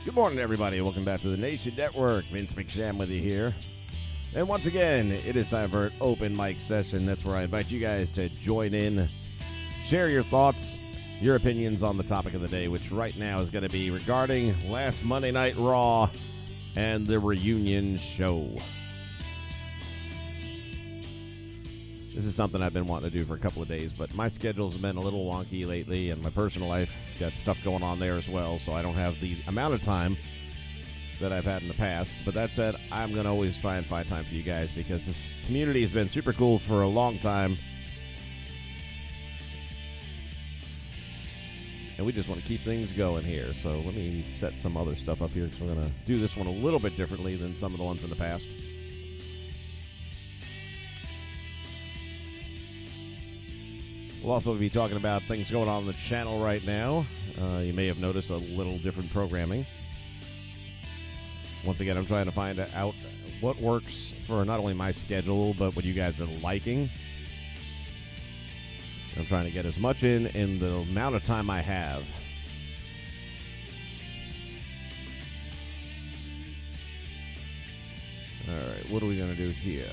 Good morning, everybody. Welcome back to the Nation Network. Vince McSham with you here. And once again, it is time for an open mic session. That's where I invite you guys to join in, share your thoughts, your opinions on the topic of the day, which right now is going to be regarding last Monday Night Raw and the reunion show. This is something I've been wanting to do for a couple of days, but my schedule's been a little wonky lately, and my personal life got stuff going on there as well, so I don't have the amount of time that I've had in the past. But that said, I'm going to always try and find time for you guys because this community has been super cool for a long time. And we just want to keep things going here. So let me set some other stuff up here because we're going to do this one a little bit differently than some of the ones in the past. We'll also be talking about things going on the channel right now. You may have noticed a little different programming. Once again, I'm trying to find out what works for not only my schedule, but what you guys are liking. I'm trying to get as much in the amount of time I have. All right, what are we going to do here?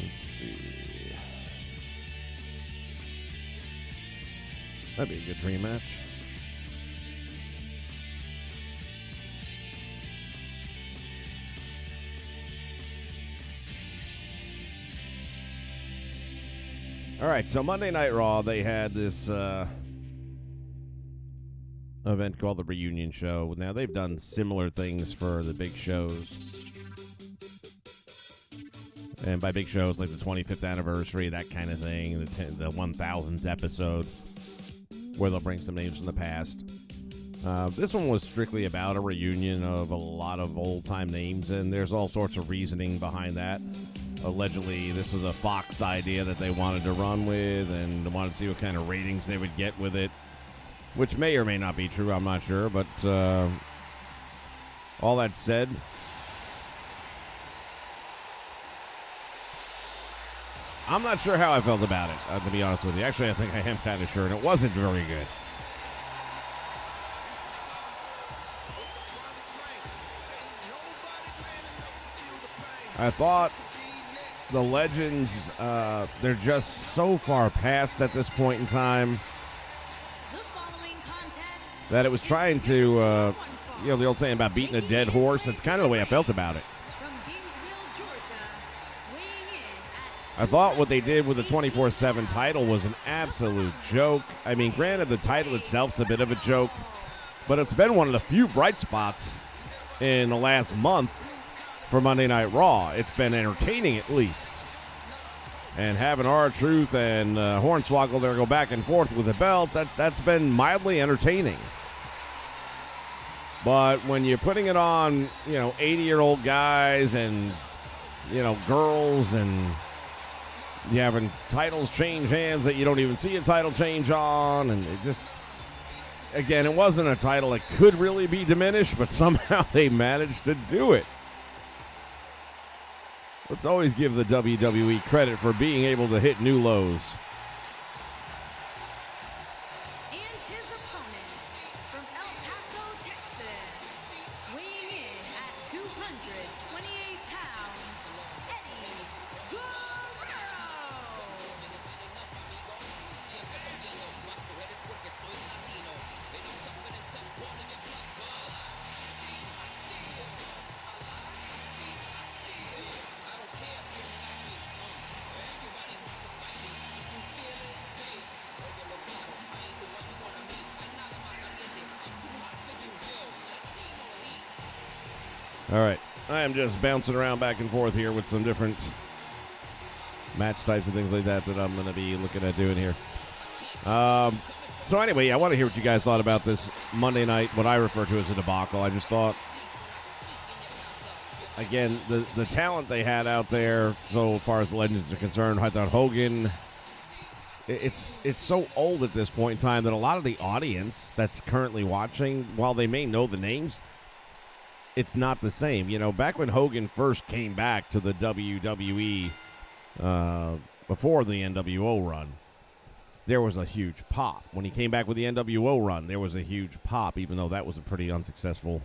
Let's see. That'd be a good dream match. All right, so Monday Night Raw, they had this event called the Reunion Show. Now, they've done similar things for the big shows. And by big shows, like the 25th anniversary, that kind of thing, the 1000th episode, where they'll bring some names from the past. This one was strictly about a reunion of a lot of old-time names, and there's all sorts of reasoning behind that. Allegedly, this was a Fox idea that they wanted to run with, and they wanted to see what kind of ratings they would get with it, which may or may not be true, I'm not sure, but all that said, I'm not sure how I felt about it, to be honest with you. Actually, I think I am kind of sure, and it wasn't very good. I thought the legends, they're just so far past at this point in time that it was trying to, the old saying about beating a dead horse. That's kind of the way I felt about it. I thought what they did with the 24/7 title was an absolute joke. I mean, granted, the title itself's a bit of a joke, but it's been one of the few bright spots in the last month for Monday Night Raw. It's been entertaining, at least. And having R-Truth and Hornswoggle there go back and forth with the belt, that's been mildly entertaining. But when you're putting it on, 80-year-old guys and, girls, and you having titles change hands that you don't even see a title change on, and it just, again, it wasn't a title that could really be diminished, but somehow they managed to do it. Let's always give the WWE credit for being able to hit new lows. And his opponent from El Paso, Texas, weighing in at 228 pounds, Eddie Guerrero. All right, I am just bouncing around back and forth here with some different match types and things like that I'm going to be looking at doing here. So anyway, I want to hear what you guys thought about this Monday night, what I refer to as a debacle. I just thought, again, the talent they had out there, so far as the legends are concerned, I thought Hogan, it's so old at this point in time that a lot of the audience that's currently watching, while they may know the names, it's not the same. Back when Hogan first came back to the WWE before the NWO run, there was a huge pop. When he came back with the NWO run, there was a huge pop, even though that was a pretty unsuccessful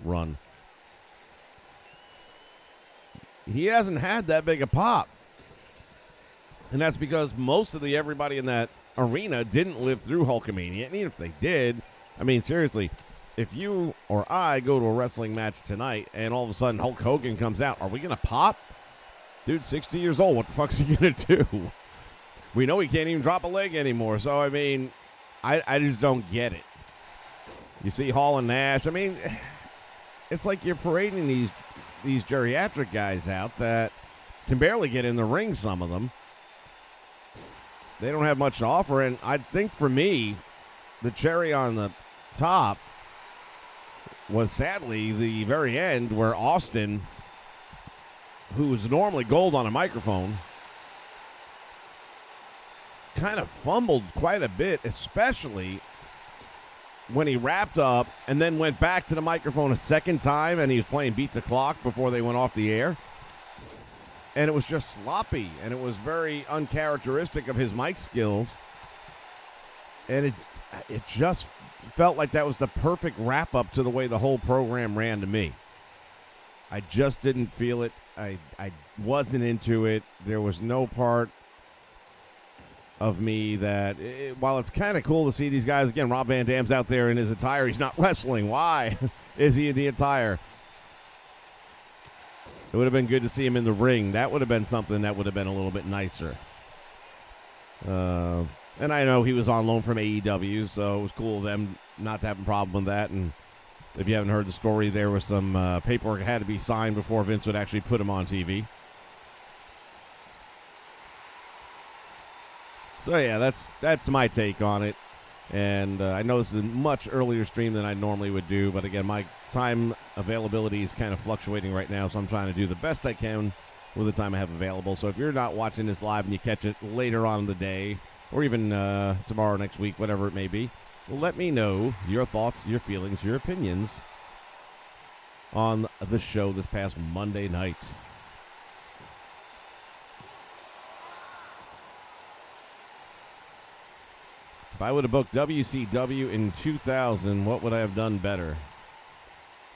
run. He hasn't had that big a pop. And that's because most of everybody in that arena didn't live through Hulkamania. And even if they did, I mean, seriously, if you or I go to a wrestling match tonight and all of a sudden Hulk Hogan comes out, are we going to pop? Dude, 60 years old, what the fuck's he going to do? We know he can't even drop a leg anymore. So, I mean, I just don't get it. You see Hall and Nash. I mean, it's like you're parading these geriatric guys out that can barely get in the ring, some of them. They don't have much to offer. And I think for me, the cherry on the top was sadly the very end where Austin, who is normally gold on a microphone, kind of fumbled quite a bit, especially when he wrapped up and then went back to the microphone a second time and he was playing Beat the Clock before they went off the air. And it was just sloppy, and it was very uncharacteristic of his mic skills. And it just felt like that was the perfect wrap-up to the way the whole program ran to me. I just didn't feel it. I wasn't into it. There was no part of me that, while it's kind of cool to see these guys, again, Rob Van Dam's out there in his attire. He's not wrestling. Why is he in the attire? It would have been good to see him in the ring. That would have been something that would have been a little bit nicer. And I know he was on loan from AEW, so it was cool of them not to have a problem with that. And if you haven't heard the story, there was some paperwork that had to be signed before Vince would actually put him on TV. So, yeah, that's my take on it. And I know this is a much earlier stream than I normally would do. But, again, my time availability is kind of fluctuating right now, so I'm trying to do the best I can with the time I have available. So if you're not watching this live and you catch it later on in the day, or even tomorrow, next week, whatever it may be, let me know your thoughts, your feelings, your opinions on the show this past Monday night. If I would have booked WCW in 2000, what would I have done better?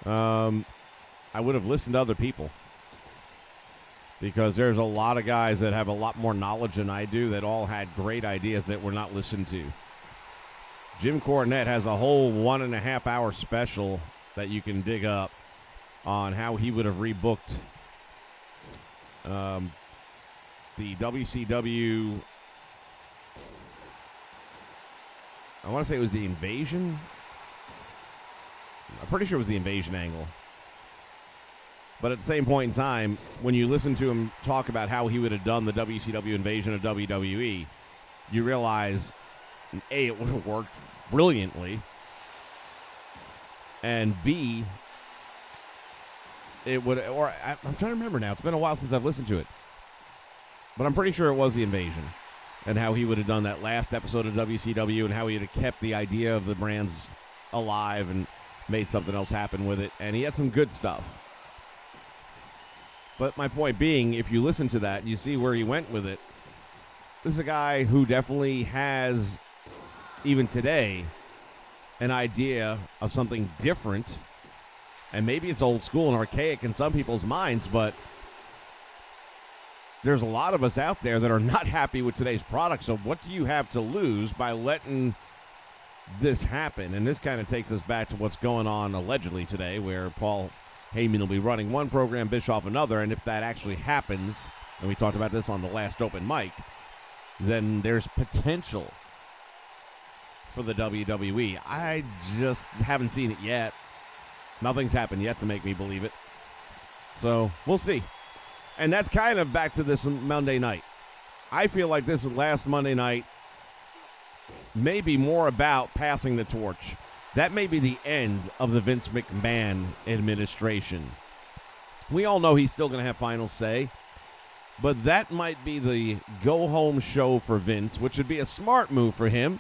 I would have listened to other people. Because there's a lot of guys that have a lot more knowledge than I do that all had great ideas that were not listened to. Jim Cornette has a whole 1.5 hour special that you can dig up on how he would have rebooked the WCW. I want to say it was the Invasion. I'm pretty sure it was the Invasion angle. But at the same point in time, when you listen to him talk about how he would have done the WCW Invasion of WWE, you realize, A, it would have worked brilliantly, and B, it would, or I'm trying to remember now. It's been a while since I've listened to it. But I'm pretty sure it was the Invasion, and how he would have done that last episode of WCW, and how he would have kept the idea of the brands alive and made something else happen with it. And he had some good stuff. But my point being, if you listen to that and you see where he went with it, this is a guy who definitely has, even today, an idea of something different. And maybe it's old school and archaic in some people's minds, but there's a lot of us out there that are not happy with today's product. So what do you have to lose by letting this happen? And this kind of takes us back to what's going on allegedly today, where Paul Heyman will be running one program, Bischoff another, and if that actually happens, and we talked about this on the last open mic, then there's potential for the WWE. I just haven't seen it yet. Nothing's happened yet to make me believe it. So, we'll see. And that's kind of back to this Monday night. I feel like this last Monday night may be more about passing the torch. That may be the end of the Vince McMahon administration. We all know he's still going to have final say, but that might be the go-home show for Vince, which would be a smart move for him,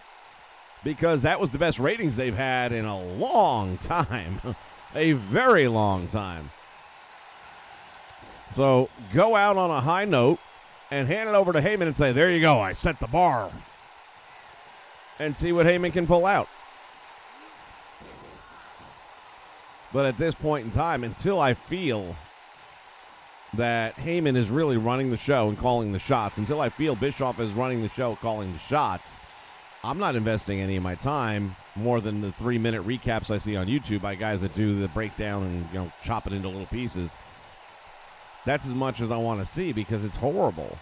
because that was the best ratings they've had in a long time, a very long time. So go out on a high note and hand it over to Heyman and say, there you go, I set the bar. And see what Heyman can pull out. But at this point in time, until I feel that Heyman is really running the show and calling the shots, until I feel Bischoff is running the show, calling the shots, I'm not investing any of my time more than the 3-minute recaps I see on YouTube by guys that do the breakdown and chop it into little pieces. That's as much as I want to see because it's horrible.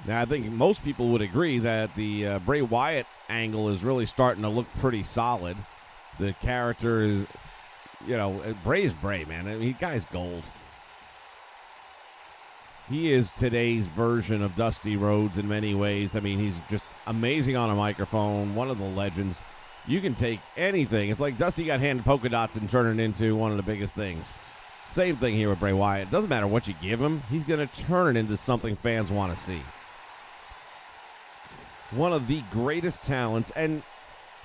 Now, I think most people would agree that the Bray Wyatt angle is really starting to look pretty solid. The character is, Bray is Bray, man. I mean, guy's gold. He is today's version of Dusty Rhodes in many ways. I mean, he's just amazing on a microphone, one of the legends. You can take anything. It's like Dusty got handed polka dots and turned it into one of the biggest things. Same thing here with Bray Wyatt. It doesn't matter what you give him. He's going to turn it into something fans want to see. One of the greatest talents, and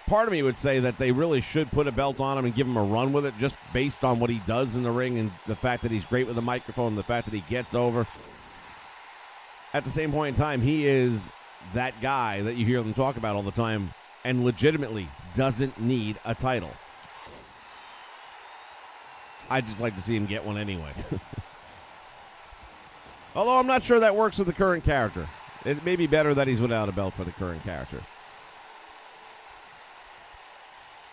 part of me would say that they really should put a belt on him and give him a run with it just based on what he does in the ring and the fact that he's great with the microphone, the fact that he gets over. At the same point in time, he is that guy that you hear them talk about all the time and legitimately doesn't need a title. I'd just like to see him get one anyway. Although I'm not sure that works with the current character. It may be better that he's without a belt for the current character.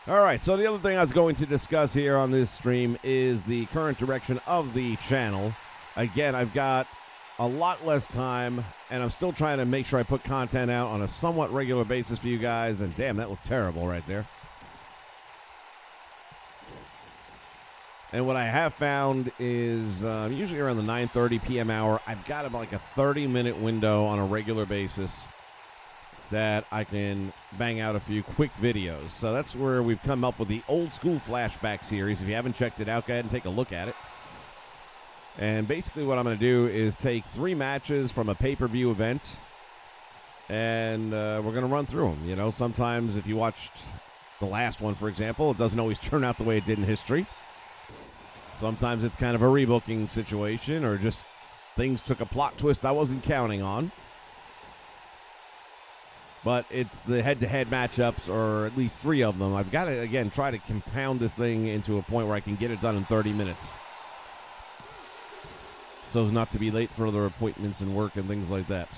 All right, so the other thing I was going to discuss here on this stream is the current direction of the channel. Again, I've got a lot less time, and I'm still trying to make sure I put content out on a somewhat regular basis for you guys, and damn, that looked terrible right there. And what I have found is usually around the 9:30 p.m. hour, I've got about like a 30-minute window on a regular basis that I can bang out a few quick videos. So that's where we've come up with the old school flashback series. If you haven't checked it out, go ahead and take a look at it. And basically what I'm going to do is take 3 matches from a pay-per-view event, and we're going to run through them. Sometimes if you watched the last one, for example, it doesn't always turn out the way it did in history. Sometimes it's kind of a rebooking situation or just things took a plot twist I wasn't counting on. But it's the head-to-head matchups, or at least 3 of them. I've got to, again, try to compound this thing into a point where I can get it done in 30 minutes. So as not to be late for other appointments and work and things like that.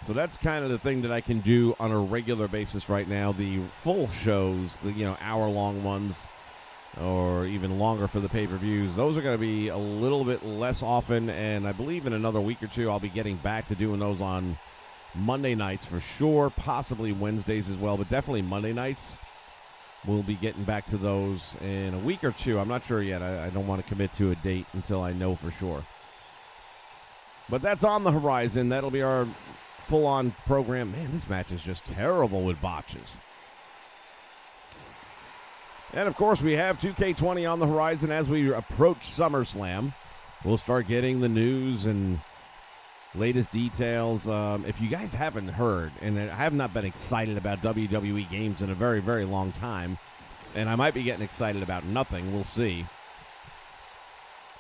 So that's kind of the thing that I can do on a regular basis right now. The full shows, the hour-long ones, or even longer for the pay-per-views, those are going to be a little bit less often, and I believe in another week or two I'll be getting back to doing those on Monday nights for sure, possibly Wednesdays as well, but definitely Monday nights. We'll be getting back to those in a week or two. I'm not sure yet. I don't want to commit to a date until I know for sure. But that's on the horizon. That'll be our full-on program. Man, this match is just terrible with botches. And, of course, we have 2K20 on the horizon as we approach SummerSlam. We'll start getting the news and latest details. If you guys haven't heard, and I have not been excited about WWE games in a very, very long time, and I might be getting excited about nothing. We'll see.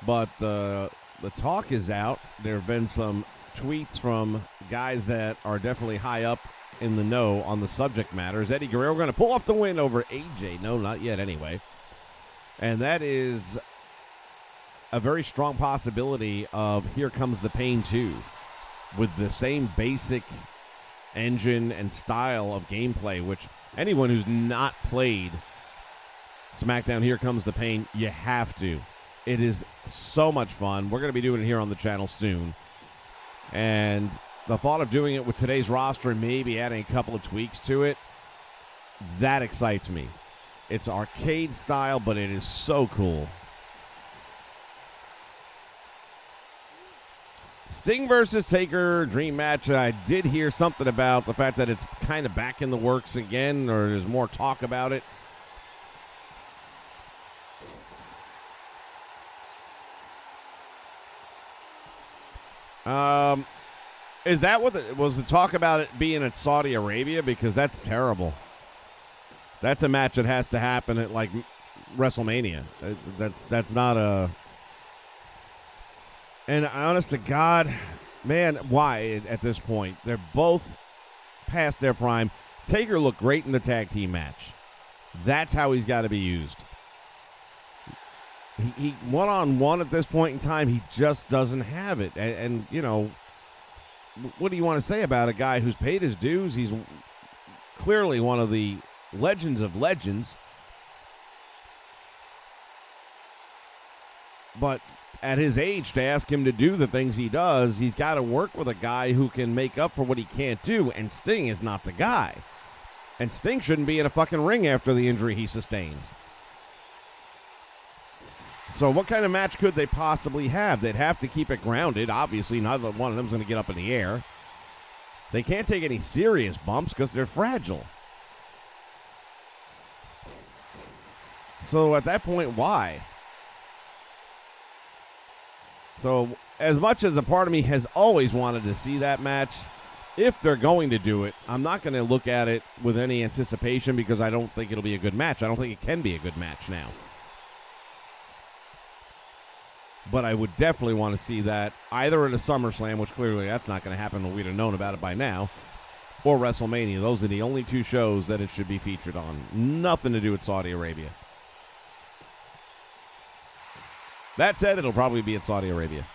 But the talk is out. There have been some tweets from guys that are definitely high up in the know on the subject matter. Is Eddie Guerrero going to pull off the win over AJ? No, not yet anyway. And that is a very strong possibility of Here Comes the Pain 2 with the same basic engine and style of gameplay, which anyone who's not played SmackDown Here Comes the Pain, you have to. It is so much fun. We're going to be doing it here on the channel soon. And the thought of doing it with today's roster and maybe adding a couple of tweaks to it, that excites me. It's arcade style, but it is so cool. Sting versus Taker dream match. I did hear something about the fact that it's kind of back in the works again, or there's more talk about it. Is that what was the talk about it being at Saudi Arabia? Because that's terrible. That's a match that has to happen at like WrestleMania. That's not a. And honest to God, man, why at this point? They're both past their prime. Taker looked great in the tag team match. That's how he's got to be used. He one-on-one at this point in time, he just doesn't have it. And, you know, what do you want to say about a guy who's paid his dues? He's clearly one of the legends of legends. But at his age, to ask him to do the things he does, he's got to work with a guy who can make up for what he can't do, and Sting is not the guy. And Sting shouldn't be in a fucking ring after the injury he sustained. So what kind of match could they possibly have? They'd have to keep it grounded. Obviously, neither one of them's going to get up in the air. They can't take any serious bumps because they're fragile. So at that point, why? So as much as a part of me has always wanted to see that match, if they're going to do it, I'm not going to look at it with any anticipation because I don't think it'll be a good match. I don't think it can be a good match now. But I would definitely want to see that either at a SummerSlam, which clearly that's not going to happen, we'd have known about it by now, or WrestleMania. Those are the only two shows that it should be featured on. Nothing to do with Saudi Arabia. That said, it'll probably be at Saudi Arabia.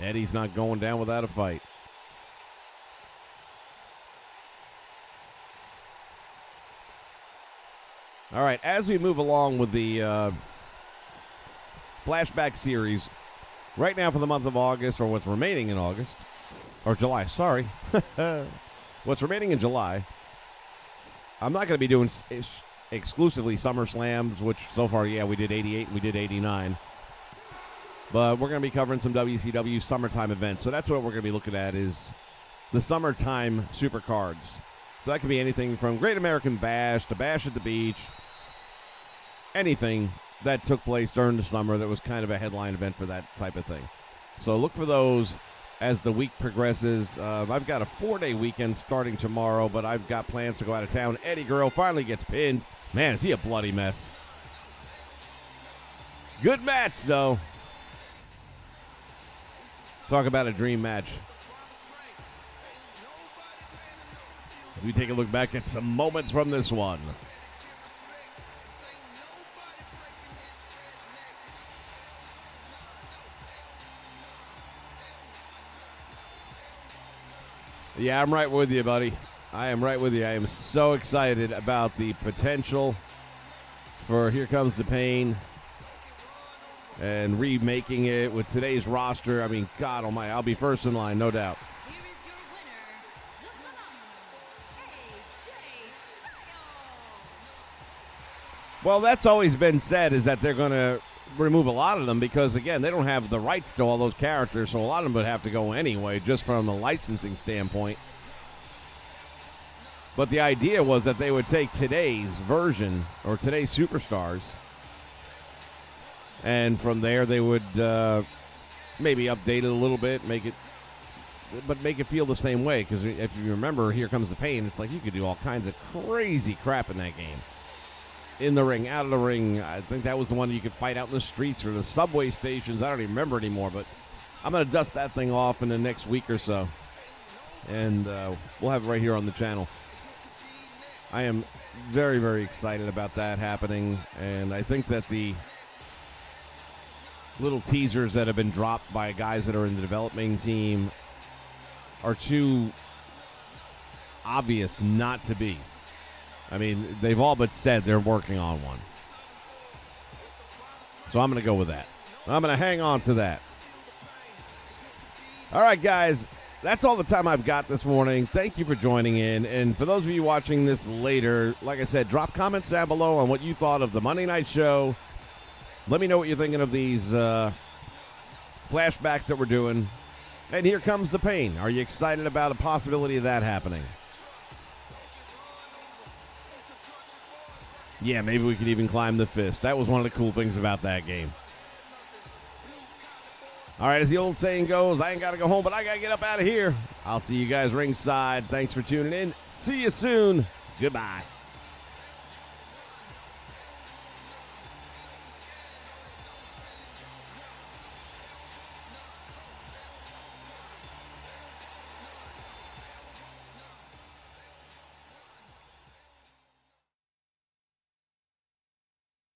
Eddie's not going down without a fight. All right, as we move along with the flashback series, right now for the month of August, or what's remaining in August, or July, sorry. What's remaining in July, I'm not going to be doing exclusively SummerSlams, which so far, yeah, we did 88 and we did 89. But we're going to be covering some WCW summertime events. So that's what we're going to be looking at is the summertime supercards. So that could be anything from Great American Bash to Bash at the Beach, anything that took place during the summer that was kind of a headline event for that type of thing. So look for those as the week progresses. I've got a 4-day weekend starting tomorrow, but I've got plans to go out of town. Eddie Guerrero finally gets pinned. Man, is he a bloody mess. Good match, though. Talk about a dream match. As we take a look back at some moments from this one. Yeah, I'm right with you, buddy. I am right with you. I am so excited about the potential for Here Comes the Pain and remaking it with today's roster. I mean, God almighty, I'll be first in line, no doubt. Here is your winner, the phenomenal AJ Styles. Well, that's always been said, is that they're going to remove a lot of them because, again, they don't have the rights to all those characters, so a lot of them would have to go anyway, just from a licensing standpoint. But the idea was that they would take today's version, or today's superstars, and from there they would maybe update it a little bit, make it feel the same way. Because if you remember Here Comes the Pain, it's like you could do all kinds of crazy crap in that game. In the ring, out of the ring. I think that was the one you could fight out in the streets or the subway stations. I don't even remember anymore, but I'm going to dust that thing off in the next week or so. And we'll have it right here on the channel. I am very, very excited about that happening. And I think that the little teasers that have been dropped by guys that are in the development team are too obvious not to be. I mean, they've all but said they're working on one. So I'm going to go with that. I'm going to hang on to that. All right, guys. That's all the time I've got this morning. Thank you for joining in. And for those of you watching this later, like I said, drop comments down below on what you thought of the Monday night show. Let me know what you're thinking of these flashbacks that we're doing. And Here Comes the Pain. Are you excited about a possibility of that happening? Yeah, maybe we could even climb the fist. That was one of the cool things about that game. All right, as the old saying goes, I ain't got to go home, but I got to get up out of here. I'll see you guys ringside. Thanks for tuning in. See you soon. Goodbye.